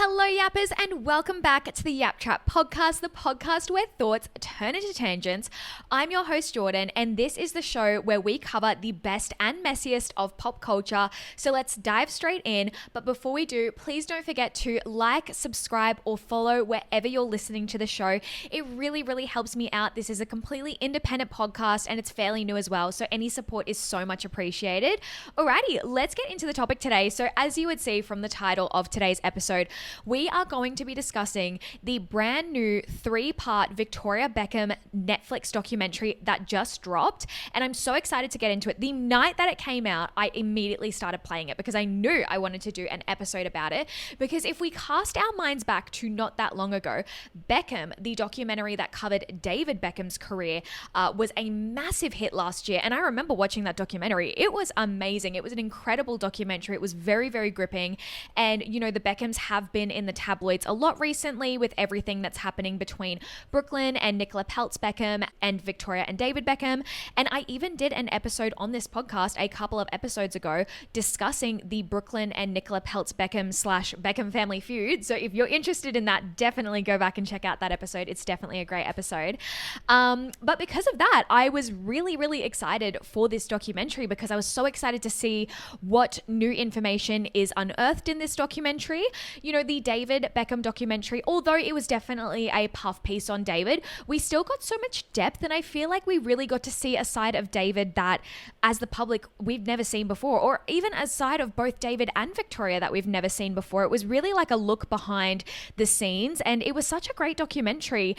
Hello Yappers and welcome back to the Yap Trap podcast, the podcast where thoughts turn into tangents. I'm your host Jordan and this is the show where we cover the best and messiest of pop culture. So let's dive straight in. But before we do, please don't forget to like, subscribe or follow wherever you're listening to the show. It really helps me out. This is a completely independent podcast and it's fairly new as well. So any support is so much appreciated. Alrighty, let's get into the topic today. So as you would see from the title of today's episode, we are going to be discussing the brand new 3-part Victoria Beckham Netflix documentary that just dropped. And I'm so excited to get into it. The night that it came out, I immediately started playing it because I knew I wanted to do an episode about it. Because if we cast our minds back to not that long ago, Beckham, the documentary that covered David Beckham's career, was a massive hit last year. And I remember watching that documentary. It was amazing. It was an incredible documentary. It was very gripping. And, you know, the Beckhams have been in the tabloids a lot recently with everything that's happening between Brooklyn and Nicola Peltz Beckham and Victoria and David Beckham. And I even did an episode on this podcast a couple of episodes ago discussing the Brooklyn and Nicola Peltz Beckham / Beckham family feud. So if you're interested in that, definitely go back and check out that episode. It's definitely a great episode. But because of that, I was really excited for this documentary because I was so excited to see what new information is unearthed in this documentary. You know, the David Beckham documentary, although it was definitely a puff piece on David, we still got so much depth and I feel like we really got to see a side of David that as the public we've never seen before, or even a side of both David and Victoria that we've never seen before. It was really like a look behind the scenes and it was such a great documentary.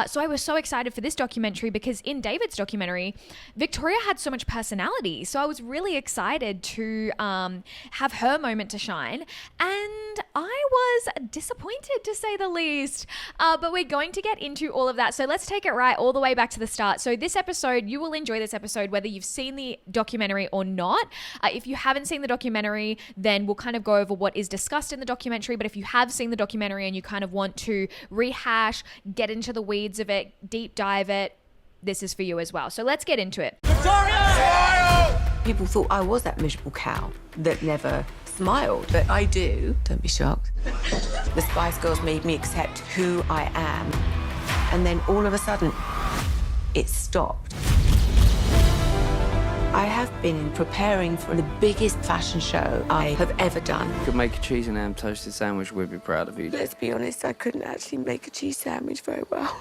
So I was so excited for this documentary because in David's documentary, Victoria had so much personality. So I was really excited to have her moment to shine. And I was disappointed to say the least, but we're going to get into all of that. So let's take it right all the way back to the start. So this episode, you will enjoy this episode whether you've seen the documentary or not. If you haven't seen the documentary, then we'll kind of go over what is discussed in the documentary. But if you have seen the documentary and you kind of want to rehash, get into the weeds of it, deep dive it, this is for you as well. So let's get into it. Victoria! People thought I was that miserable cow that never smiled, but I do. Don't be shocked. The Spice Girls made me accept who I am. And then all of a sudden, it stopped. I have been preparing for the biggest fashion show I have ever done. You could make a cheese and ham toasted sandwich, we'd be proud of you. Let's be honest, I couldn't actually make a cheese sandwich very well.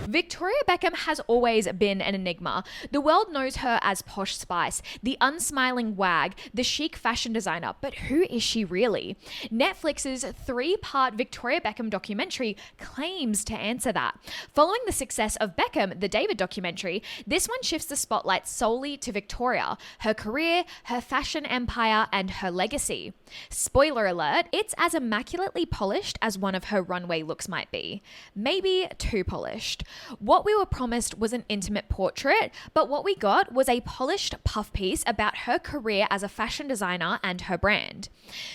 Victoria Beckham has always been an enigma. The world knows her as Posh Spice, the unsmiling wag, the chic fashion designer, but who is she really? Netflix's 3-part Victoria Beckham documentary claims to answer that. Following the success of Beckham, the David documentary, this one shifts the spotlight solely to Victoria, her career, her fashion empire, and her legacy. Spoiler alert, it's as immaculately polished as one of her runway looks might be. Maybe too polished. What we were promised was an intimate portrait, but what we got was a polished puff piece about her career as a fashion designer and her brand.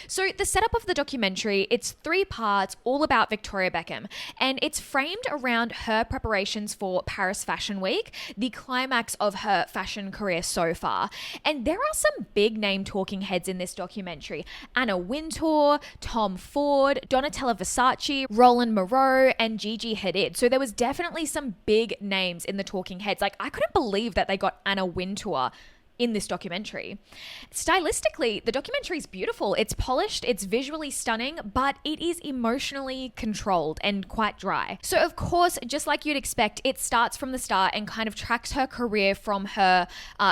So the setup of the documentary, it's 3 parts all about Victoria Beckham, and it's framed around her preparations for Paris Fashion Week, the climax of her fashion career so far. And there are some big name talking heads in this documentary. Anna Wintour, Tom Ford, Donatella Versace, Roland Moreau, and Gigi Hadid. So there was definitely some big names in the talking heads. Like, I couldn't believe that they got Anna Wintour in this documentary. Stylistically, the documentary is beautiful. It's polished, it's visually stunning, but it is emotionally controlled and quite dry. So of course, just like you'd expect, it starts from the start and kind of tracks her career from her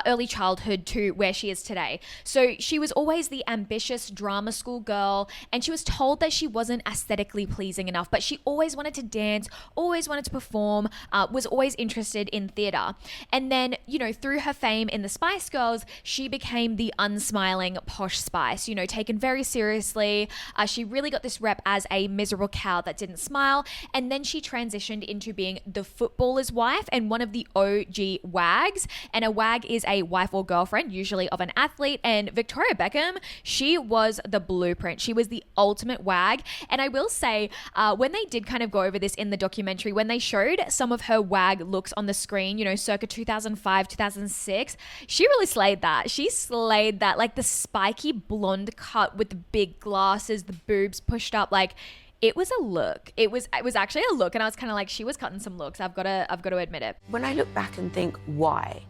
early childhood to where she is today. So she was always the ambitious drama school girl, and she was told that she wasn't aesthetically pleasing enough, but she always wanted to dance, always wanted to perform, was always interested in theater. And then, you know, through her fame in the Spice Girls, she became the unsmiling Posh Spice, you know, taken very seriously. She really got this rep as a miserable cow that didn't smile. And then she transitioned into being the footballer's wife and one of the OG wags. And a wag is a wife or girlfriend, usually of an athlete. And Victoria Beckham, she was the blueprint. She was the ultimate wag. And I will say, when they did kind of go over this in the documentary, when they showed some of her wag looks on the screen, you know, circa 2005, 2006, she really slayed that. She slayed that, like the spiky blonde cut with the big glasses, the boobs pushed up, like It was a look. It was actually a look, and I was kind of like, she was cutting some looks. I've got to admit it. When I look back and think, why?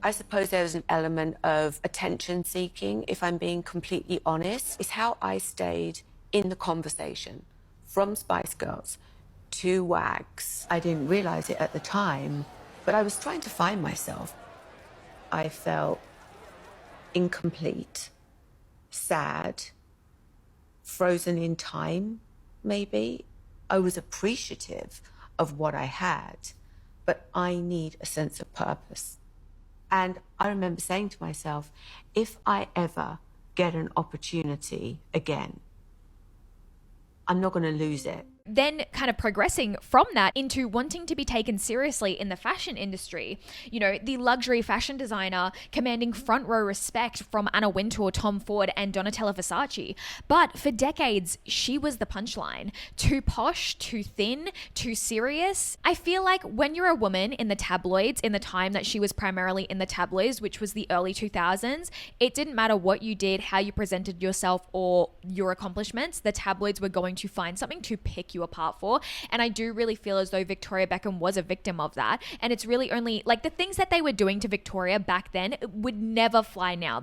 I suppose there was an element of attention seeking, if I'm being completely honest. It's how I stayed in the conversation from Spice Girls to WAGs. I didn't realise it at the time, but I was trying to find myself. I felt incomplete, sad, frozen in time, maybe. I was appreciative of what I had, but I need a sense of purpose. And I remember saying to myself, if I ever get an opportunity again, I'm not going to lose it. Then kind of progressing from that into wanting to be taken seriously in the fashion industry. You know, the luxury fashion designer commanding front row respect from Anna Wintour, Tom Ford, and Donatella Versace. But for decades, she was the punchline. Too posh, too thin, too serious. I feel like when you're a woman in the tabloids, in the time that she was primarily in the tabloids, which was the early 2000s, it didn't matter what you did, how you presented yourself, or your accomplishments, the tabloids were going to find something to pick you apart for. And I do really feel as though Victoria Beckham was a victim of that. And it's really only like the things that they were doing to Victoria back then would never fly now.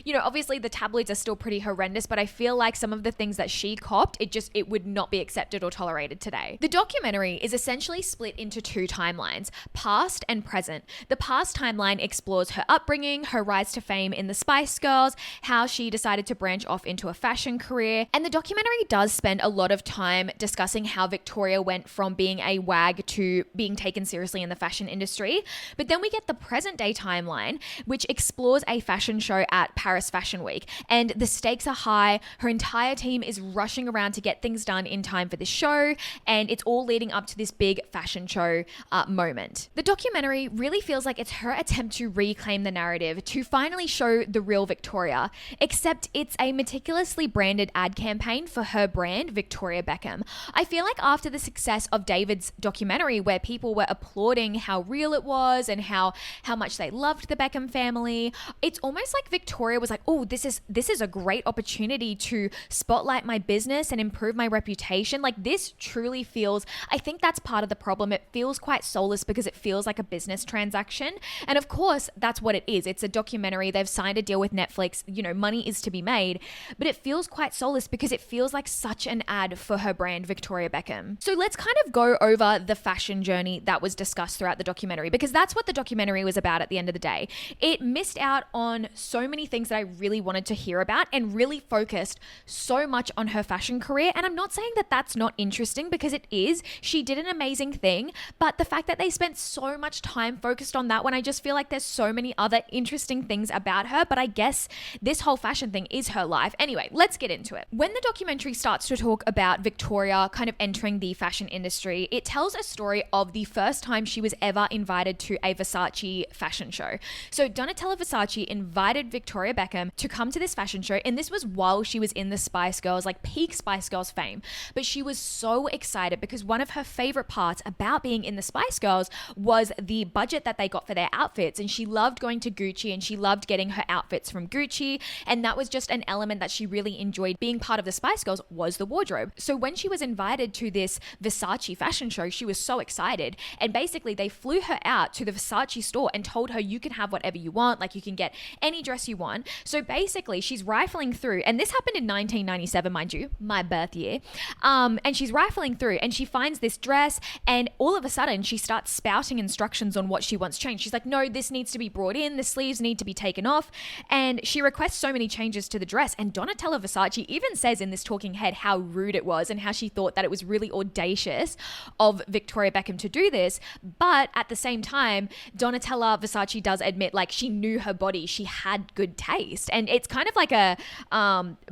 You know, obviously the tabloids are still pretty horrendous, but I feel like some of the things that she copped, it would not be accepted or tolerated today. The documentary is essentially split into two timelines, past and present. The past timeline explores her upbringing, her rise to fame in the Spice Girls, how she decided to branch off into a fashion career. And the documentary does spend a lot of time discussing how Victoria went from being a wag to being taken seriously in the fashion industry. But then we get the present day timeline, which explores a fashion show at Paris Fashion Week. And the stakes are high. Her entire team is rushing around to get things done in time for this show. And it's all leading up to this big fashion show moment. The documentary really feels like it's her attempt to reclaim the narrative, to finally show the real Victoria, except it's a meticulously branded ad campaign for her brand, Victoria Beckham. I feel like after the success of David's documentary, where people were applauding how real it was and how much they loved the Beckham family, it's almost like Victoria was like, oh, this is a great opportunity to spotlight my business and improve my reputation. Like, this truly feels, I think that's part of the problem. It feels quite soulless because it feels like a business transaction. And of course, that's what it is. It's a documentary. They've signed a deal with Netflix. You know, money is to be made, but it feels quite soulless because it feels like such an ad for her brand, Victoria Beckham. So let's kind of go over the fashion journey that was discussed throughout the documentary, because that's what the documentary was about at the end of the day. It missed out on so many things that I really wanted to hear about and really focused so much on her fashion career. And I'm not saying that that's not interesting, because it is. She did an amazing thing, but the fact that they spent so much time focused on that, when I just feel like there's so many other interesting things about her, but I guess this whole fashion thing is her life. Anyway, let's get into it. When the documentary starts to talk about Victoria kind of entering the fashion industry, it tells a story of the first time she was ever invited to a Versace fashion show. So Donatella Versace invited Victoria Beckham to come to this fashion show, and this was while she was in the Spice Girls, like peak Spice Girls fame. But she was so excited because one of her favorite parts about being in the Spice Girls was the budget that they got for their outfits, and she loved going to Gucci and she loved getting her outfits from Gucci, and that was just an element that she really enjoyed. Being part of the Spice Girls was the wardrobe. So when she was invited to this Versace fashion show, she was so excited, and basically they flew her out to the Versace store and told her, you can have whatever you want, like you can get any dress you want. So basically she's rifling through, and this happened in 1997, mind you, my birth year, and she's rifling through and she finds this dress, and all of a sudden she starts spouting instructions on what she wants changed. She's like, no, this needs to be brought in, the sleeves need to be taken off, and she requests so many changes to the dress. And Donatella Versace even says in this talking head how rude it was and how she thought that it was really audacious of Victoria Beckham to do this. But at the same time, Donatella Versace does admit, like, she knew her body, she had good taste, and it's kind of like a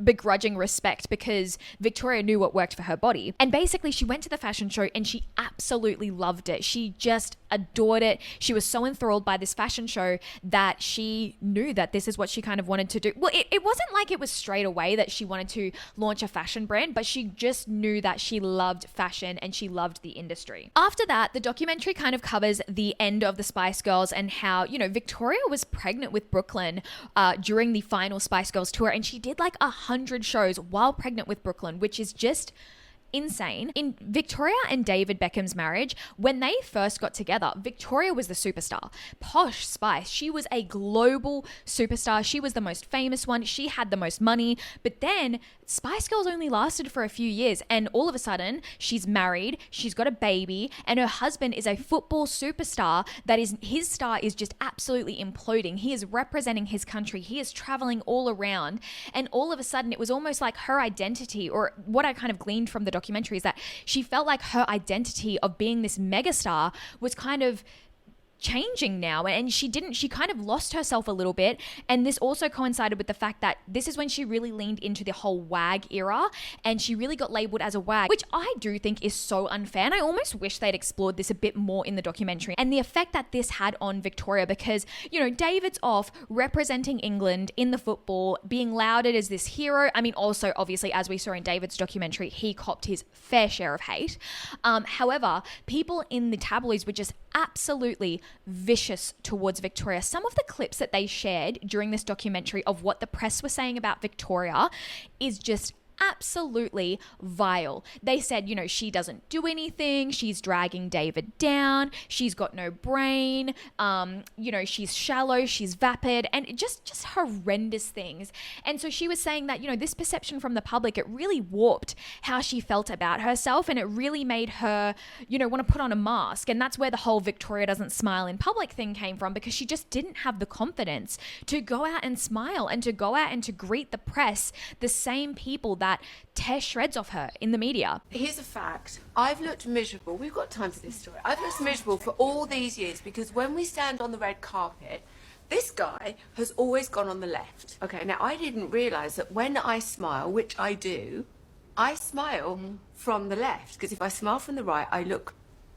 begrudging respect because Victoria knew what worked for her body. And basically she went to the fashion show and she absolutely loved it. She just adored it. She was so enthralled by this fashion show that she knew that this is what she kind of wanted to do. Well, it wasn't like it was straight away that she wanted to launch a fashion brand, but she just knew that she loved fashion and she loved the industry. After that, the documentary kind of covers the end of the Spice Girls and how, you know, Victoria was pregnant with Brooklyn during the final Spice Girls tour, and she did like 100 shows while pregnant with Brooklyn, which is just insane. In Victoria and David Beckham's marriage, when they first got together, Victoria was the superstar. Posh Spice, she was a global superstar. She was the most famous one. She had the most money. But then Spice Girls only lasted for a few years, and all of a sudden she's married, she's got a baby, and her husband is a football superstar that is, his star is just absolutely imploding. He is representing his country. He is traveling all around, and all of a sudden it was almost like her identity, or what I kind of gleaned from the documentary is that she felt like her identity of being this megastar was kind of changing now, and she kind of lost herself a little bit. And this also coincided with the fact that this is when she really leaned into the whole wag era, and she really got labeled as a wag, which I do think is so unfair, and I almost wish they'd explored this a bit more in the documentary, and the effect that this had on Victoria, because, you know, David's off representing England in the football, being lauded as this hero. I mean, also obviously, as we saw in David's documentary, he copped his fair share of hate. However, people in the tabloids were just absolutely vicious towards Victoria. Some of the clips that they shared during this documentary of what the press were saying about Victoria is just absolutely vile. They said, you know, she doesn't do anything. She's dragging David down. She's got no brain. You know, she's shallow. She's vapid, and just horrendous things. And so she was saying that, you know, this perception from the public, it really warped how she felt about herself, and it really made her, you know, want to put on a mask. And that's where the whole Victoria doesn't smile in public thing came from, because she just didn't have the confidence to go out and smile and to go out and to greet the press, the same people that tear shreds off her in the media. Here's a fact. I've looked miserable. We've got time for this story. I've looked miserable for all these years because when we stand on the red carpet, this guy has always gone on the left. Okay, now I didn't realise that when I smile, which I do, I smile from the left, because if I smile from the right, I look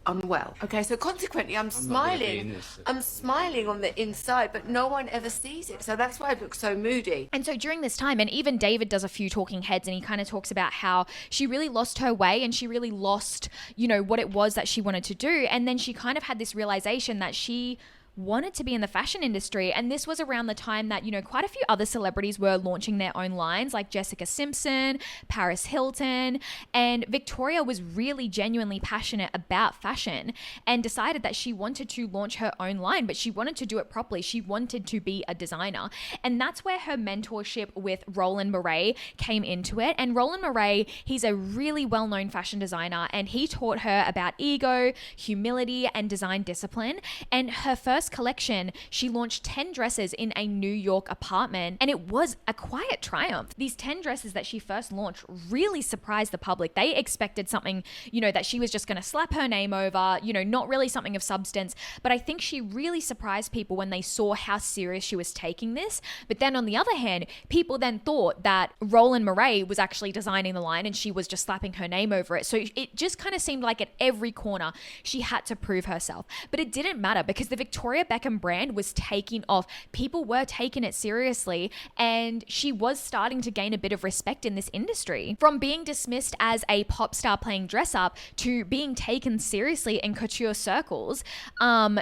unwell. Okay, so consequently I'm smiling on the inside, but no one ever sees it, so that's why I look so moody. And so during this time, and even David does a few talking heads, and he kind of talks about how she really lost her way, and she really lost, you know, what it was that she wanted to do, and then she kind of had this realization that she wanted to be in the fashion industry. And this was around the time that, you know, quite a few other celebrities were launching their own lines, like Jessica Simpson, Paris Hilton, and Victoria was really genuinely passionate about fashion and decided that she wanted to launch her own line, but she wanted to do it properly. She wanted to be a designer, and that's where her mentorship with Roland Mouret came into it. And Roland Mouret, he's a really well-known fashion designer, and he taught her about ego, humility, and design discipline. And her first collection, she launched 10 dresses in a New York apartment, and it was a quiet triumph. These 10 dresses that she first launched really surprised the public. They expected something, you know, that she was just going to slap her name over, you know, not really something of substance. But I think she really surprised people when they saw how serious she was taking this. But then on the other hand, people then thought that Roland Mouret was actually designing the line and she was just slapping her name over it. So it just kind of seemed like at every corner she had to prove herself. But it didn't matter, because the Victoria Beckham brand was taking off. People were taking it seriously, and she was starting to gain a bit of respect in this industry. From being dismissed as a pop star playing dress up to being taken seriously in couture circles,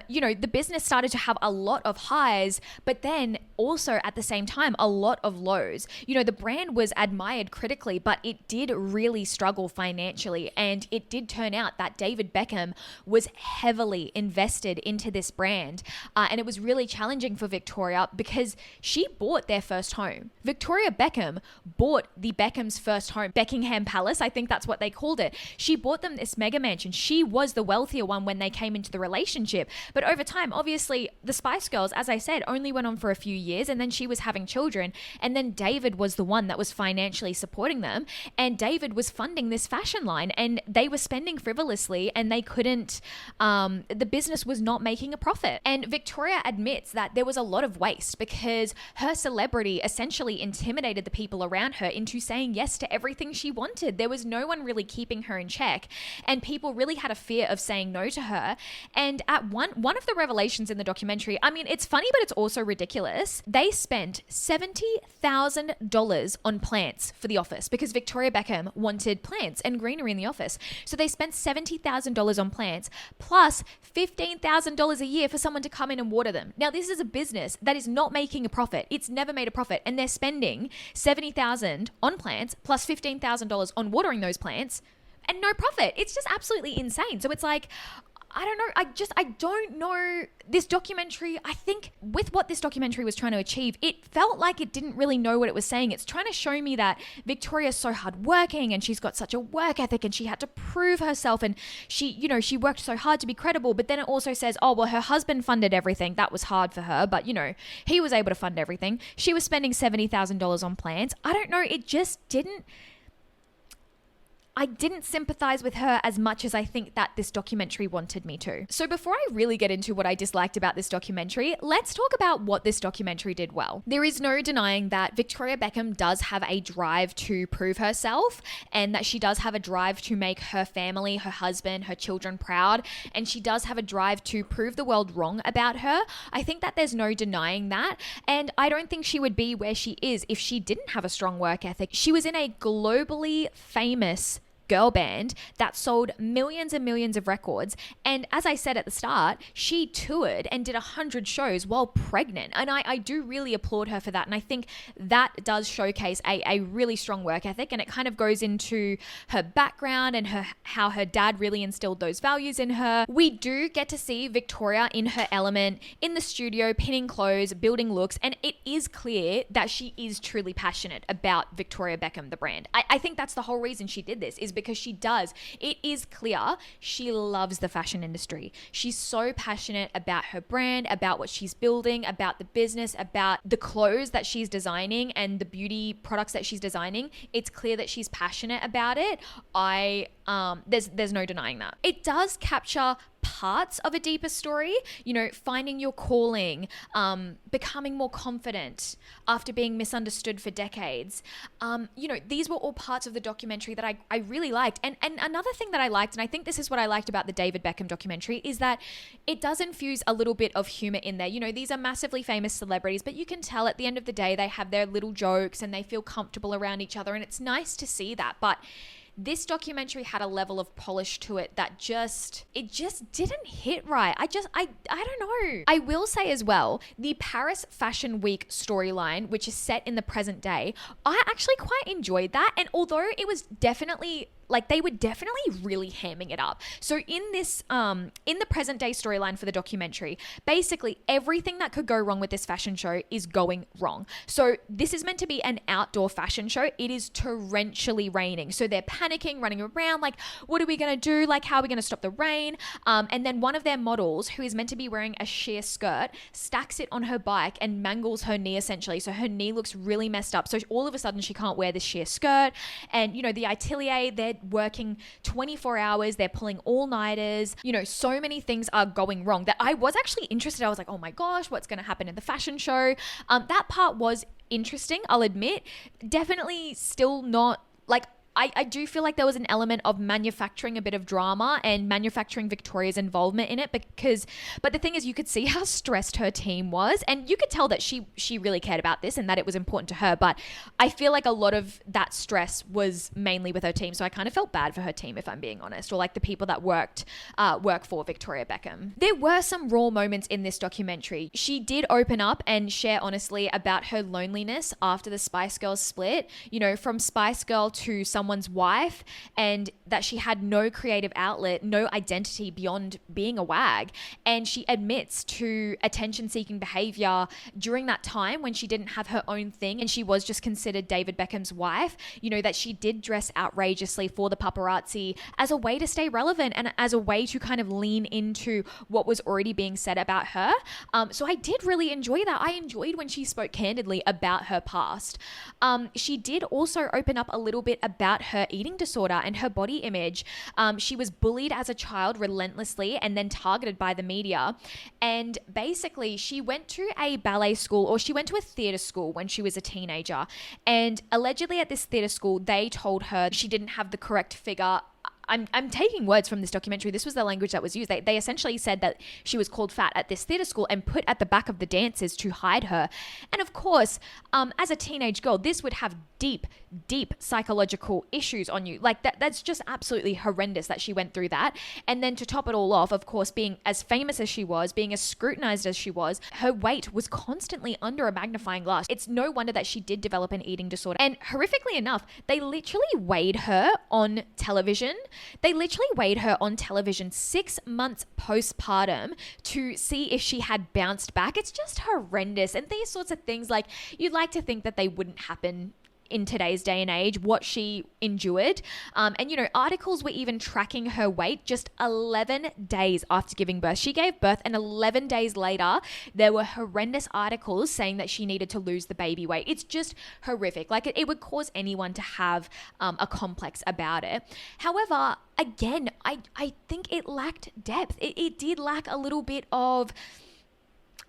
you know, the business started to have a lot of highs, but then also at the same time, a lot of lows. You know, the brand was admired critically, but it did really struggle financially. And it did turn out that David Beckham was heavily invested into this brand. And it was really challenging for Victoria because she bought their first home. Victoria Beckham bought the Beckham's first home, Buckingham Palace, I think that's what they called it. She bought them this mega mansion. She was the wealthier one when they came into the relationship. But over time, obviously, the Spice Girls, as I said, only went on for a few years, and then she was having children. And then David was the one that was financially supporting them. And David was funding this fashion line, and they were spending frivolously, and they couldn't, the business was not making a profit. And Victoria admits that there was a lot of waste because her celebrity essentially intimidated the people around her into saying yes to everything she wanted. There was no one really keeping her in check, and people really had a fear of saying no to her. And at one of the revelations in the documentary, I mean, it's funny, but it's also ridiculous. They spent $70,000 on plants for the office because Victoria Beckham wanted plants and greenery in the office. So they spent $70,000 on plants plus $15,000 a year for someone to come in and water them. Now, this is a business that is not making a profit. It's never made a profit, and they're spending $70,000 on plants plus $15,000 on watering those plants and no profit. It's just absolutely insane. So it's like, I don't know. I don't know. This documentary, I think with what this documentary was trying to achieve, it felt like it didn't really know what it was saying. It's trying to show me that Victoria's so hardworking and she's got such a work ethic and she had to prove herself and she worked so hard to be credible. But then it also says, oh, well, her husband funded everything. That was hard for her. But, he was able to fund everything. She was spending $70,000 on plans. I don't know. It just didn't. I didn't sympathize with her as much as I think that this documentary wanted me to. So before I really get into what I disliked about this documentary, let's talk about what this documentary did well. There is no denying that Victoria Beckham does have a drive to prove herself and that she does have a drive to make her family, her husband, her children proud, and she does have a drive to prove the world wrong about her. I think that there's no denying that, and I don't think she would be where she is if she didn't have a strong work ethic. She was in a globally famous girl band that sold millions and millions of records. And as I said at the start, she toured and did 100 shows while pregnant. And I do really applaud her for that. And I think that does showcase a really strong work ethic. And it kind of goes into her background and how her dad really instilled those values in her. We do get to see Victoria in her element in the studio, pinning clothes, building looks. And it is clear that she is truly passionate about Victoria Beckham, the brand. I think that's the whole reason she did this, is because she does. It is clear she loves the fashion industry. She's so passionate about her brand, about what she's building, about the business, about the clothes that she's designing and the beauty products that she's designing. It's clear that she's passionate about it. There's no denying that. It does capture parts of a deeper story, finding your calling, becoming more confident after being misunderstood for decades. These were all parts of the documentary that I really liked. And another thing that I liked, and I think this is what I liked about the David Beckham documentary, is that it does infuse a little bit of humor in there. These are massively famous celebrities, but you can tell at the end of the day, they have their little jokes and they feel comfortable around each other. And it's nice to see that. But this documentary had a level of polish to it that just didn't hit right. I don't know. I will say as well, the Paris Fashion Week storyline, which is set in the present day, I actually quite enjoyed that. And although it was definitely they were definitely really hamming it up. So in this, in the present day storyline for the documentary, basically everything that could go wrong with this fashion show is going wrong. So this is meant to be an outdoor fashion show. It is torrentially raining. So they're panicking, running around, what are we going to do? How are we going to stop the rain? And then one of their models, who is meant to be wearing a sheer skirt, stacks it on her bike and mangles her knee essentially. So her knee looks really messed up. So all of a sudden she can't wear this sheer skirt. And, the atelier, they're working 24 hours. They're pulling all-nighters. So many things are going wrong that I was actually interested. I was like, oh my gosh, what's going to happen in the fashion show? That part was interesting, I'll admit. Definitely still not I do feel like there was an element of manufacturing a bit of drama and manufacturing Victoria's involvement in it but the thing is, you could see how stressed her team was, and you could tell that she really cared about this and that it was important to her. But I feel like a lot of that stress was mainly with her team. So I kind of felt bad for her team, if I'm being honest, or the people that work for Victoria Beckham. There were some raw moments in this documentary. She did open up and share honestly about her loneliness after the Spice Girls split, from Spice Girl to someone's wife, and that she had no creative outlet, no identity beyond being a wag. And she admits to attention-seeking behavior during that time when she didn't have her own thing and she was just considered David Beckham's wife, that she did dress outrageously for the paparazzi as a way to stay relevant and as a way to kind of lean into what was already being said about her. So I did really enjoy that. I enjoyed when she spoke candidly about her past. She did also open up a little bit about her eating disorder and her body image. She was bullied as a child relentlessly and then targeted by the media. And basically she went to a ballet school, or she went to a theater school when she was a teenager. And allegedly at this theater school, they told her she didn't have the correct figure. I'm taking words from this documentary. This was the language that was used. They essentially said that she was called fat at this theatre school and put at the back of the dancers to hide her. And of course, as a teenage girl, this would have deep psychological issues on you. Like that's just absolutely horrendous that she went through that. And then to top it all off, of course, being as famous as she was, being as scrutinized as she was, her weight was constantly under a magnifying glass. It's no wonder that she did develop an eating disorder. And horrifically enough, they literally weighed her on television. They literally weighed her on television 6 months postpartum to see if she had bounced back. It's just horrendous. And these sorts of things, like, you'd like to think that they wouldn't happen in today's day and age, what she endured. And, you know, articles were even tracking her weight just 11 days after giving birth. She gave birth and 11 days later, there were horrendous articles saying that she needed to lose the baby weight. It's just horrific. Like it would cause anyone to have a complex about it. However, again, I think it lacked depth. It did lack a little bit of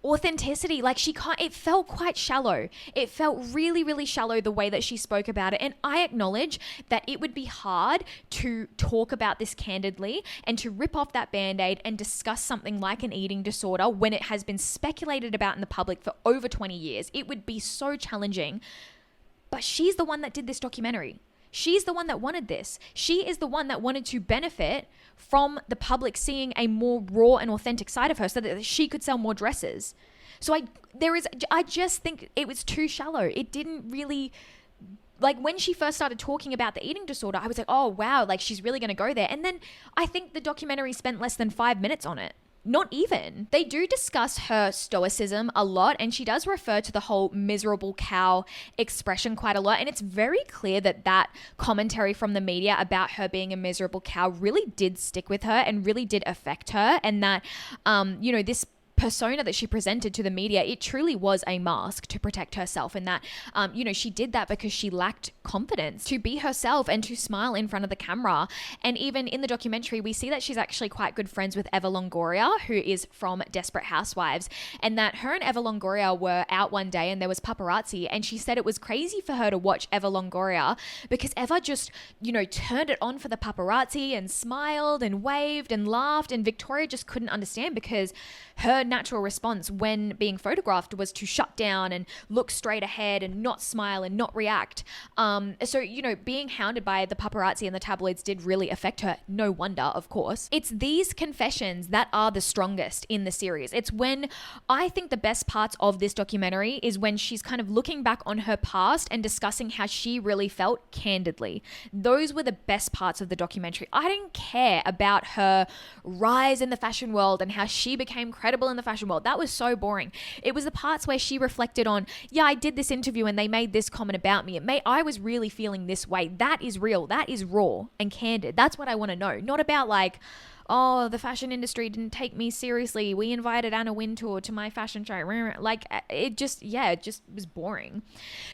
authenticity. Like it felt quite shallow. It felt really, really shallow the way that she spoke about it. And I acknowledge that it would be hard to talk about this candidly and to rip off that band-aid and discuss something like an eating disorder when it has been speculated about in the public for over 20 years. It would be so challenging. But she's the one that did this documentary. She's the one that wanted this. She is the one that wanted to benefit from the public seeing a more raw and authentic side of her so that she could sell more dresses. So I just think it was too shallow. It didn't really, like, when she first started talking about the eating disorder, I was like, oh wow, like she's really going to go there. And then I think the documentary spent less than 5 minutes on it. Not even. They do discuss her stoicism a lot, and she does refer to the whole miserable cow expression quite a lot. And it's very clear that that commentary from the media about her being a miserable cow really did stick with her and really did affect her. And that, you know, this persona that she presented to the media, it truly was a mask to protect herself. And that, you know, she did that because she lacked confidence to be herself and to smile in front of the camera. And even in the documentary, we see that she's actually quite good friends with Eva Longoria, who is from Desperate Housewives, and that her and Eva Longoria were out one day and there was paparazzi, and she said it was crazy for her to watch Eva Longoria because Eva just, you know, turned it on for the paparazzi and smiled and waved and laughed, and Victoria just couldn't understand because her natural response when being photographed was to shut down and look straight ahead and not smile and not react. So, you know, being hounded by the paparazzi and the tabloids did really affect her. No wonder, of course. It's these confessions that are the strongest in the series. It's when I think the best parts of this documentary is when she's kind of looking back on her past and discussing how she really felt candidly. Those were the best parts of the documentary. I didn't care about her rise in the fashion world and how she became credible in the fashion world. That was so boring. It was the parts where she reflected on, yeah, I did this interview and they made this comment about me. I was really feeling this way. That is real. That is raw and candid. That's what I want to know. Not about like, oh, the fashion industry didn't take me seriously. We invited Anna Wintour to my fashion show. Like, it just was boring.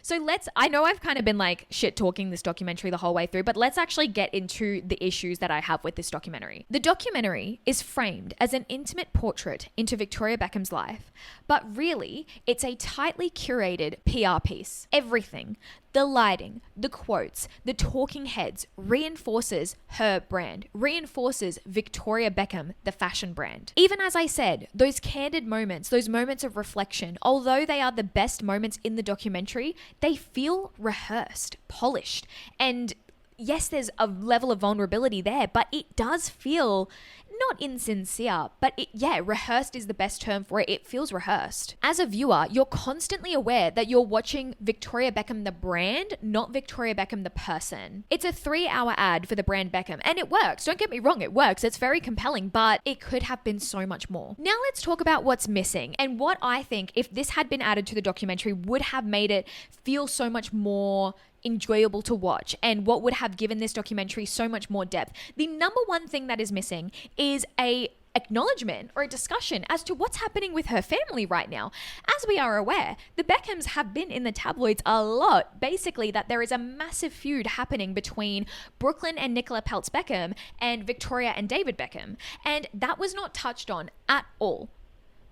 So I know I've kind of been like shit talking this documentary the whole way through, but let's actually get into the issues that I have with this documentary. The documentary is framed as an intimate portrait into Victoria Beckham's life, but really it's a tightly curated PR piece. Everything, the lighting, the quotes, the talking heads reinforces her brand, reinforces Victoria Beckham, the fashion brand. Even as I said, those candid moments, those moments of reflection, although they are the best moments in the documentary, they feel rehearsed, polished, and yes, there's a level of vulnerability there, but it does feel not insincere, but rehearsed is the best term for it. It feels rehearsed. As a viewer, you're constantly aware that you're watching Victoria Beckham the brand, not Victoria Beckham the person. It's a 3-hour ad for the brand Beckham, and it works. Don't get me wrong, it works. It's very compelling, but it could have been so much more. Now let's talk about what's missing and what I think, if this had been added to the documentary, would have made it feel so much more enjoyable to watch and what would have given this documentary so much more depth. The number one thing that is missing is a acknowledgement or a discussion as to what's happening with her family right now. As we are aware, the Beckhams have been in the tabloids a lot. Basically, that there is a massive feud happening between Brooklyn and Nicola Peltz Beckham and Victoria and David Beckham. And that was not touched on at all.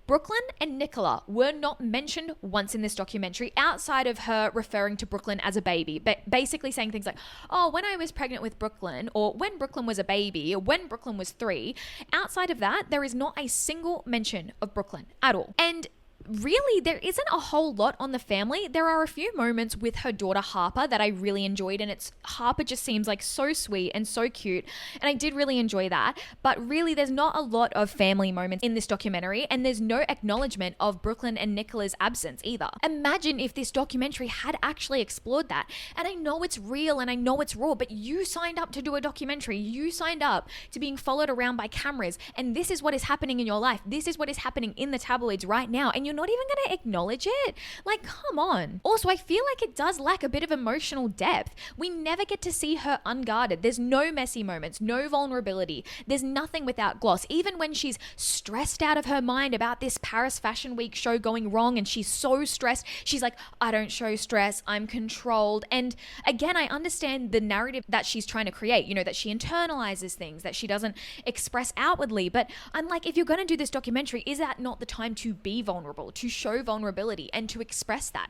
Brooklyn and Nicola were not mentioned once in this documentary outside of her referring to Brooklyn as a baby, but basically saying things like, oh, when I was pregnant with Brooklyn, or when Brooklyn was a baby, or when Brooklyn was 3. Outside of that, there is not a single mention of Brooklyn at all. And really, there isn't a whole lot on the family. There are a few moments with her daughter Harper that I really enjoyed, and Harper just seems like so sweet and so cute, and I did really enjoy that. But really, there's not a lot of family moments in this documentary, and there's no acknowledgement of Brooklyn and Nicola's absence either. Imagine if this documentary had actually explored that. And I know it's real and I know it's raw, but you signed up to do a documentary. You signed up to being followed around by cameras, and this is what is happening in your life. This is what is happening in the tabloids right now, and you're not even going to acknowledge it? Like, come on. Also, I feel like it does lack a bit of emotional depth. We never get to see her unguarded. There's no messy moments, no vulnerability. There's nothing without gloss. Even when she's stressed out of her mind about this Paris Fashion Week show going wrong and she's so stressed, she's like, I don't show stress, I'm controlled. And again, I understand the narrative that she's trying to create, that she internalizes things, that she doesn't express outwardly. But I'm like, if you're going to do this documentary, is that not the time to be vulnerable, to show vulnerability and to express that?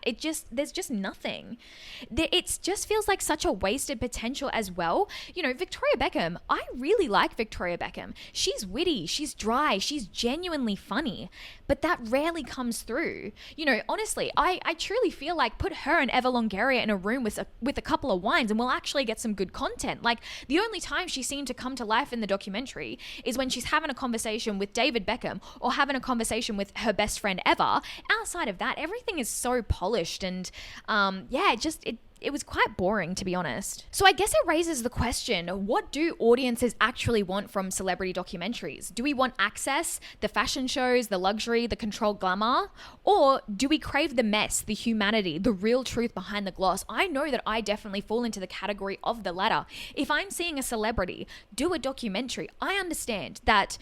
There's just nothing. It just feels like such a wasted potential as well. Victoria Beckham, I really like Victoria Beckham. She's witty, she's dry, she's genuinely funny, but that rarely comes through. Honestly, I truly feel like put her and Eva Longoria in a room with a couple of wines and we'll actually get some good content. Like, the only time she seemed to come to life in the documentary is when she's having a conversation with David Beckham or having a conversation with her best friend Eva. Outside of that, everything is so polished and it was quite boring, to be honest. So I guess it raises the question, what do audiences actually want from celebrity documentaries? Do we want access, the fashion shows, the luxury, the controlled glamour? Or do we crave the mess, the humanity, the real truth behind the gloss? I know that I definitely fall into the category of the latter. If I'm seeing a celebrity do a documentary, I understand that,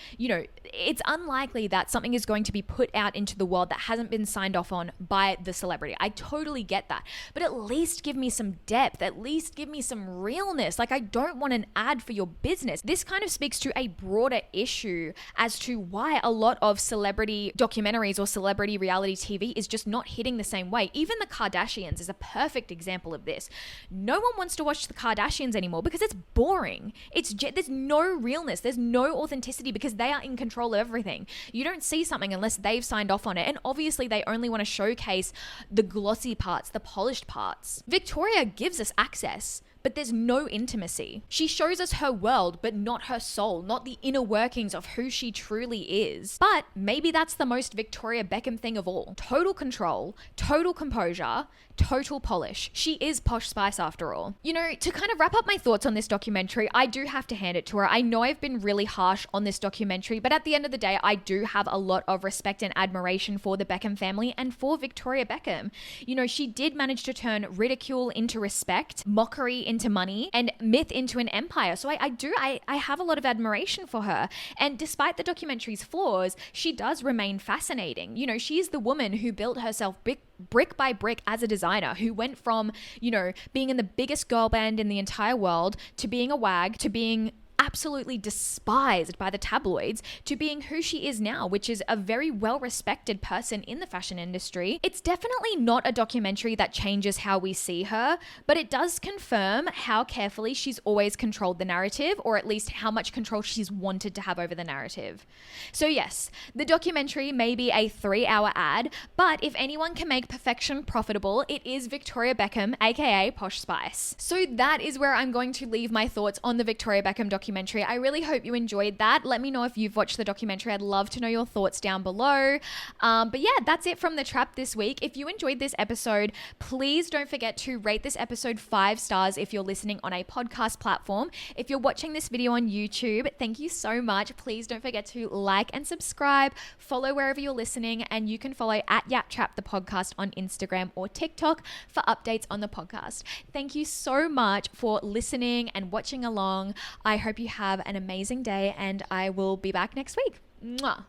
it's unlikely that something is going to be put out into the world that hasn't been signed off on by the celebrity. I totally get that. But at least give me some depth, at least give me some realness. Like, I don't want an ad for your business. This kind of speaks to a broader issue as to why a lot of celebrity documentaries or celebrity reality TV is just not hitting the same way. Even the Kardashians is a perfect example of this. No one wants to watch the Kardashians anymore because it's boring. There's no realness, there's no authenticity because they are in control of everything. You don't see something unless they've signed off on it, and obviously they only want to showcase the glossy parts, the polished parts. Victoria gives us access, but there's no intimacy. She shows us her world, but not her soul, not the inner workings of who she truly is. But maybe that's the most Victoria Beckham thing of all. Total control, total composure, total polish. She is Posh Spice after all. To kind of wrap up my thoughts on this documentary, I do have to hand it to her. I know I've been really harsh on this documentary, but at the end of the day, I do have a lot of respect and admiration for the Beckham family and for Victoria Beckham. She did manage to turn ridicule into respect, mockery into money, and myth into an empire. So I have a lot of admiration for her. And despite the documentary's flaws, she does remain fascinating. She's the woman who built herself brick by brick as a designer, who went from, being in the biggest girl band in the entire world to being a wag to being absolutely despised by the tabloids to being who she is now, which is a very well-respected person in the fashion industry. It's definitely not a documentary that changes how we see her, but it does confirm how carefully she's always controlled the narrative, or at least how much control she's wanted to have over the narrative. So yes, the documentary may be a 3-hour ad, but if anyone can make perfection profitable, it is Victoria Beckham, aka Posh Spice. So that is where I'm going to leave my thoughts on the Victoria Beckham documentary. I really hope you enjoyed that. Let me know if you've watched the documentary. I'd love to know your thoughts down below. But yeah, that's it from The Trap this week. If you enjoyed this episode, please don't forget to rate this episode 5 stars if you're listening on a podcast platform. If you're watching this video on YouTube, thank you so much. Please don't forget to like and subscribe, follow wherever you're listening, and you can follow at Yap Trap the podcast on Instagram or TikTok for updates on the podcast. Thank you so much for listening and watching along. I hope you have an amazing day, and I will be back next week. Mwah.